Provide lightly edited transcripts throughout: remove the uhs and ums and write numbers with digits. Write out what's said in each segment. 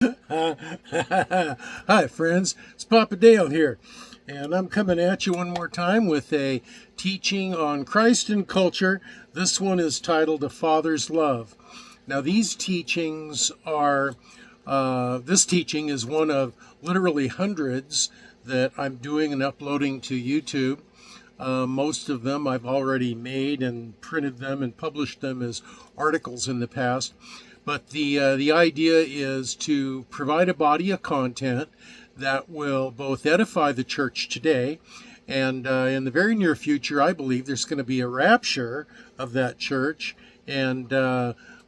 Hi, friends. It's Papa Dale here, and I'm coming at you one more time with a teaching on Christ and culture. This one is titled A Father's Love. Now, this teaching is one of literally hundreds that I'm doing and uploading to YouTube. Most of them I've already made and printed them and published them as articles in the past. But the idea is to provide a body of content that will both edify the church today, and in the very near future, I believe there's going to be a rapture of that church, and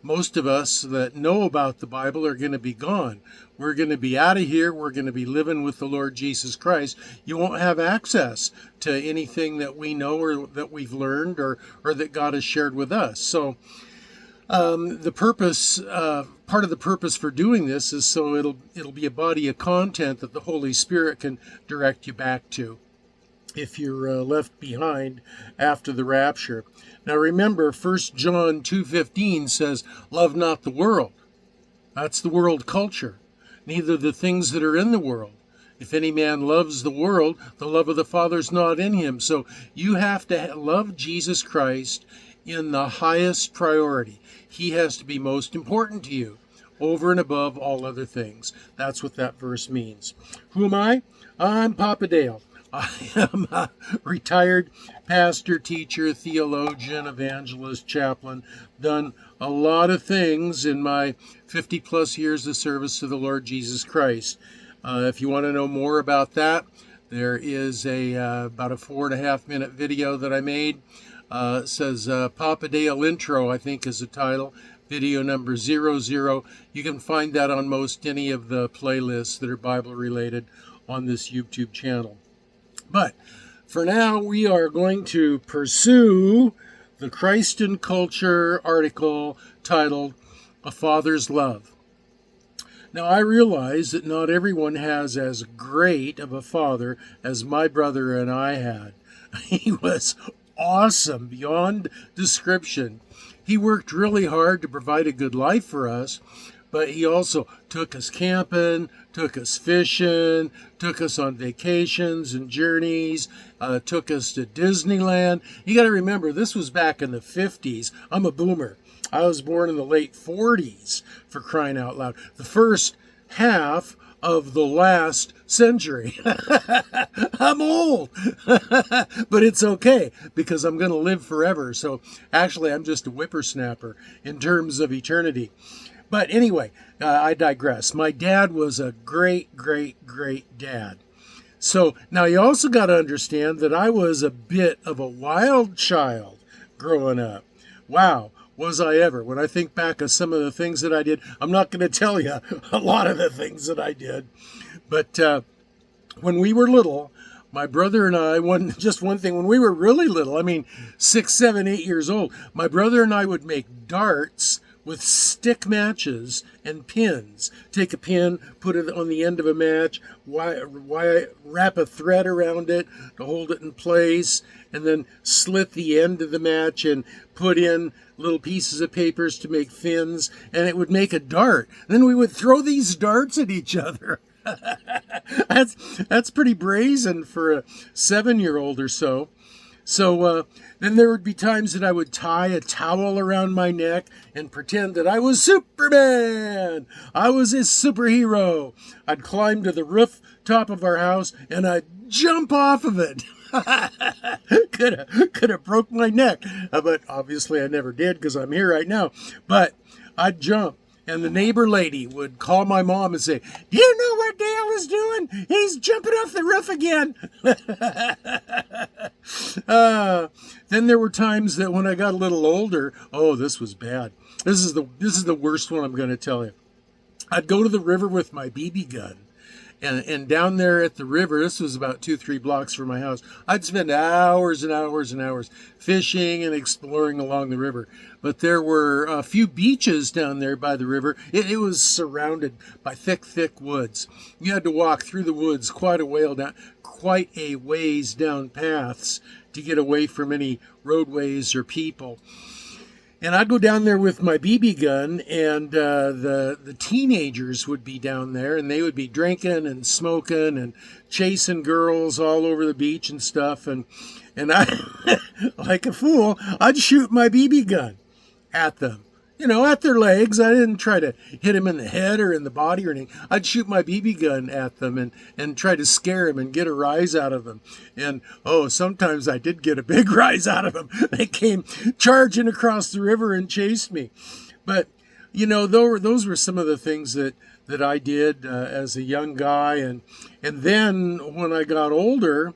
most of us that know about the Bible are going to be gone. We're going to be out of here. We're going to be living with the Lord Jesus Christ. You won't have access to anything that we know or that we've learned or that God has shared with us. So the purpose, part of the purpose for doing this is so it'll be a body of content that the Holy Spirit can direct you back to if you're left behind after the rapture. Now remember, 1 John 2:15 says, "Love not the world." That's the world culture. Neither the things that are in the world. If any man loves the world, the love of the Father is not in him. So you have to love Jesus Christ in the highest priority. He has to be most important to you, over and above all other things. That's what that verse means. Who am I? I'm Papa Dale. I am a retired pastor, teacher, theologian, evangelist, chaplain, done a lot of things in my 50 plus years of service to the Lord Jesus Christ. If you want to know more about that, there is about a 4.5 minute video that I made. It says Papa Dale Intro, I think is the title, video number 00. You can find that on most any of the playlists that are Bible related on this YouTube channel. But for now, we are going to pursue the Christ and Culture article titled A Father's Love. Now, I realize that not everyone has as great of a father as my brother and I had. He was awesome beyond description. He worked really hard to provide a good life for us, but he also took us camping, took us fishing, took us on vacations and journeys, took us to Disneyland. You got to remember, this was back in the 50s. I'm a boomer. I was born in the late 40s, for crying out loud. The first half of the last century. I'm old, but it's okay because I'm going to live forever. So actually, I'm just a whippersnapper in terms of eternity. But anyway, I digress. My dad was a great, great, great dad. So now you also got to understand that I was a bit of a wild child growing up. Wow, was I ever. When I think back of some of the things that I did, I'm not going to tell you a lot of the things that I did. But when we were little, my brother and I, one thing, when we were really little, I mean 6, 7, 8 years old, my brother and I would make darts with stick matches and pins. Take a pin, put it on the end of a match, wrap a thread around it to hold it in place, and then slit the end of the match and put in little pieces of papers to make fins, and it would make a dart. And then we would throw these darts at each other. That's pretty brazen for a 7-year-old or so. So then there would be times that I would tie a towel around my neck and pretend that I was Superman. I was a superhero. I'd climb to the rooftop of our house and I'd jump off of it. Could have broke my neck, but obviously I never did because I'm here right now. But I'd jump. And the neighbor lady would call my mom and say, "Do you know what Dale is doing? He's jumping off the roof again." Then there were times that when I got a little older, oh, this was bad. This is the worst one I'm going to tell you. I'd go to the river with my BB gun. And down there at the river, this was about 2-3 blocks from my house, I'd spend hours and hours and hours fishing and exploring along the river. But there were a few beaches down there by the river. It was surrounded by thick, thick woods. You had to walk through the woods quite a ways down paths to get away from any roadways or people. And I'd go down there with my BB gun, and the teenagers would be down there, and they would be drinking and smoking and chasing girls all over the beach and stuff. And I, like a fool, I'd shoot my BB gun at them. At their legs. I didn't try to hit them in the head or in the body or anything. I'd shoot my BB gun at them and try to scare them and get a rise out of them. And, sometimes I did get a big rise out of them. They came charging across the river and chased me. But, those were some of the things that I did as a young guy. And then when I got older,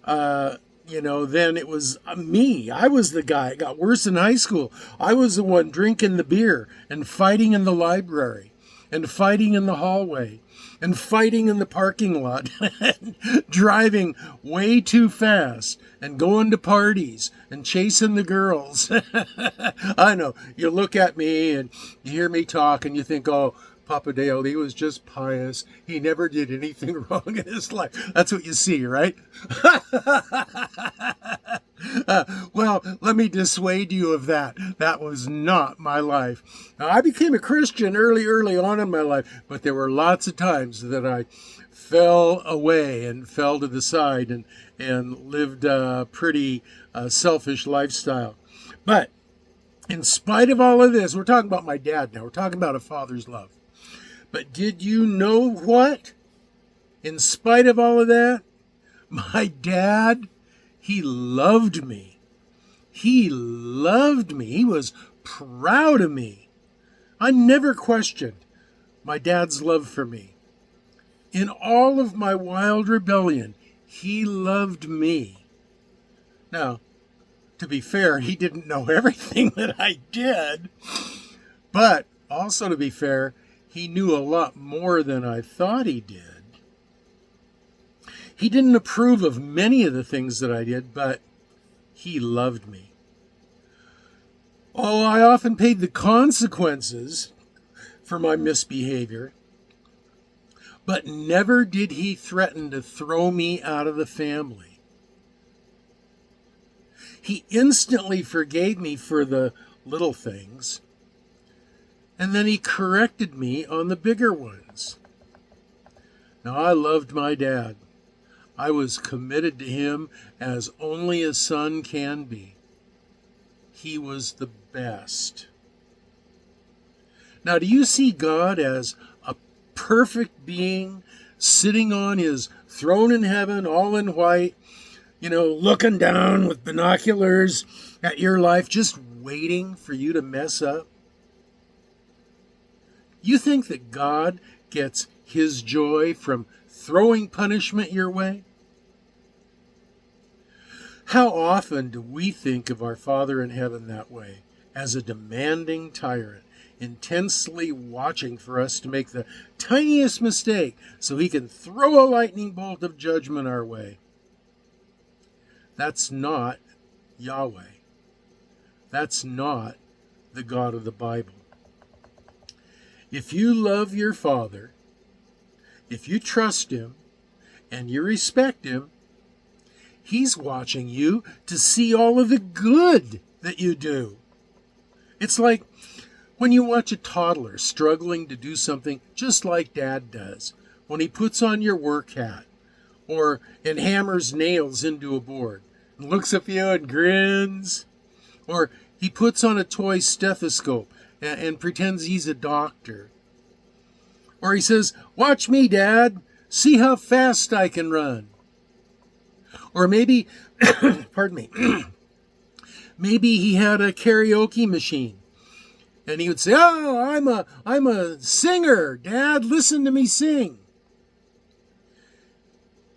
then it was me. I was the guy. It got worse in high school. I was the one drinking the beer and fighting in the library and fighting in the hallway and fighting in the parking lot, driving way too fast and going to parties and chasing the girls. I know. You look at me and you hear me talk and you think, oh, Papa Dale, he was just pious. He never did anything wrong in his life. That's what you see, right? Well, let me dissuade you of that. That was not my life. Now, I became a Christian early on in my life, but there were lots of times that I fell away and fell to the side and lived a pretty selfish lifestyle. But in spite of all of this, we're talking about my dad now. We're talking about a father's love. But did you know what? In spite of all of that, my dad, he loved me. He loved me. He was proud of me. I never questioned my dad's love for me. In all of my wild rebellion, he loved me. Now, to be fair, he didn't know everything that I did. But also to be fair, he knew a lot more than I thought he did. He didn't approve of many of the things that I did, but he loved me. Oh, I often paid the consequences for my misbehavior, but never did he threaten to throw me out of the family. He instantly forgave me for the little things, and then he corrected me on the bigger ones. Now, I loved my dad. I was committed to him as only a son can be. He was the best. Now, do you see God as a perfect being sitting on his throne in heaven, all in white, looking down with binoculars at your life, just waiting for you to mess up? You think that God gets his joy from throwing punishment your way? How often do we think of our Father in heaven that way, as a demanding tyrant, intensely watching for us to make the tiniest mistake so he can throw a lightning bolt of judgment our way? That's not Yahweh. That's not the God of the Bible. If you love your Father, if you trust him, and you respect him, he's watching you to see all of the good that you do. It's like when you watch a toddler struggling to do something just like Dad does, when he puts on your work hat and hammers nails into a board and looks at you and grins, or he puts on a toy stethoscope and pretends he's a doctor. Or he says, "Watch me, Dad. See how fast I can run." Or maybe, pardon me, maybe he had a karaoke machine. And he would say, "Oh, I'm a singer. Dad, listen to me sing."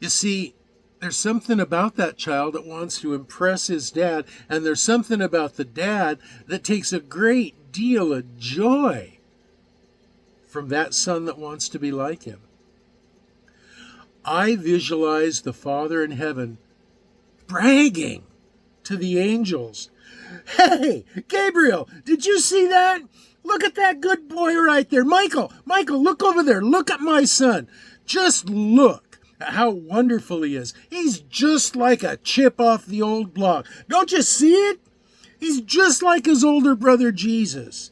You see, there's something about that child that wants to impress his dad, and there's something about the dad that takes a great deal of joy from that son that wants to be like him. I visualize the Father in heaven bragging to the angels, "Hey, Gabriel, did you see that? Look at that good boy right there. Michael, look over there. Look at my son. Just look at how wonderful he is. He's just like a chip off the old block. Don't you see it? He's just like his older brother Jesus.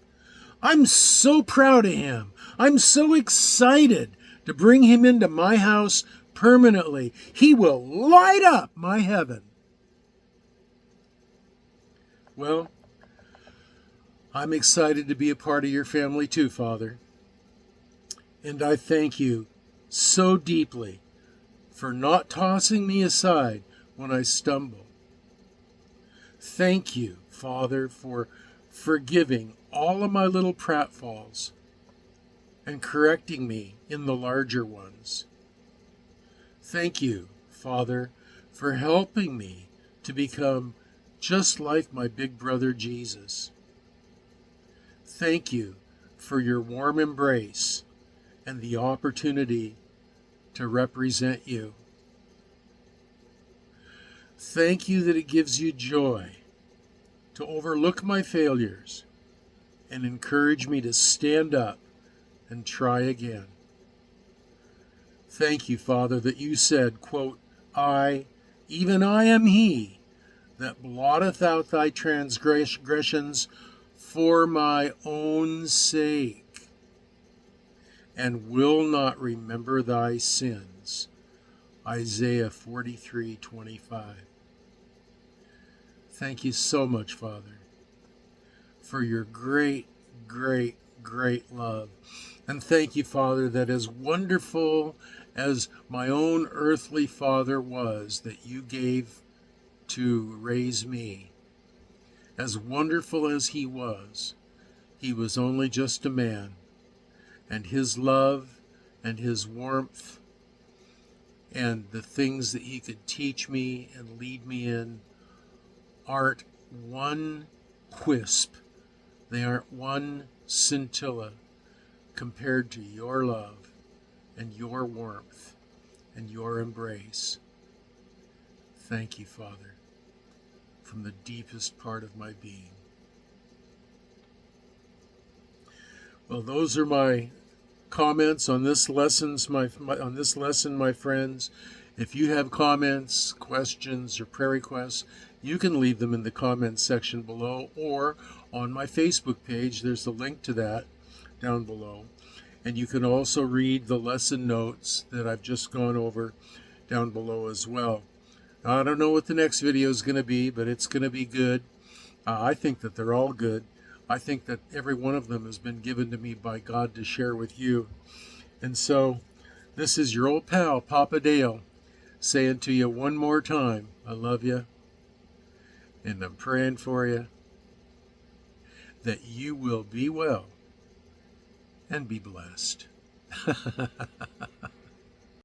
I'm so proud of him. I'm so excited to bring him into my house permanently. He will light up my heaven. Well, I'm excited to be a part of your family too, Father. And I thank you so deeply for not tossing me aside when I stumble. Thank you, Father, for forgiving all of my little pratfalls and correcting me in the larger ones. Thank you, Father, for helping me to become just like my big brother Jesus. Thank you for your warm embrace and the opportunity to represent you. Thank you that it gives you joy to overlook my failures and encourage me to stand up and try again. Thank you, Father, that you said, quote, even I am he that blotteth out thy transgressions for my own sake, and will not remember thy sins. Isaiah 43:25. Thank you so much, Father, for your great, great, great love. And thank you, Father, that as wonderful as my own earthly father was that you gave to raise me, as wonderful as he was only just a man, and his love and his warmth and the things that he could teach me and lead me in aren't one quisp. They aren't one scintilla compared to your love and your warmth and your embrace. Thank you, Father, from the deepest part of my being. Well, those are my comments on this lesson, my friends. If you have comments, questions, or prayer requests, you can leave them in the comments section below or on my Facebook page. There's a link to that down below. And you can also read the lesson notes that I've just gone over down below as well. Now, I don't know what the next video is going to be, but it's going to be good. I think that they're all good. I think that every one of them has been given to me by God to share with you. And so, this is your old pal, Papa Dale, saying to you one more time, I love you, and I'm praying for you, that you will be well and be blessed.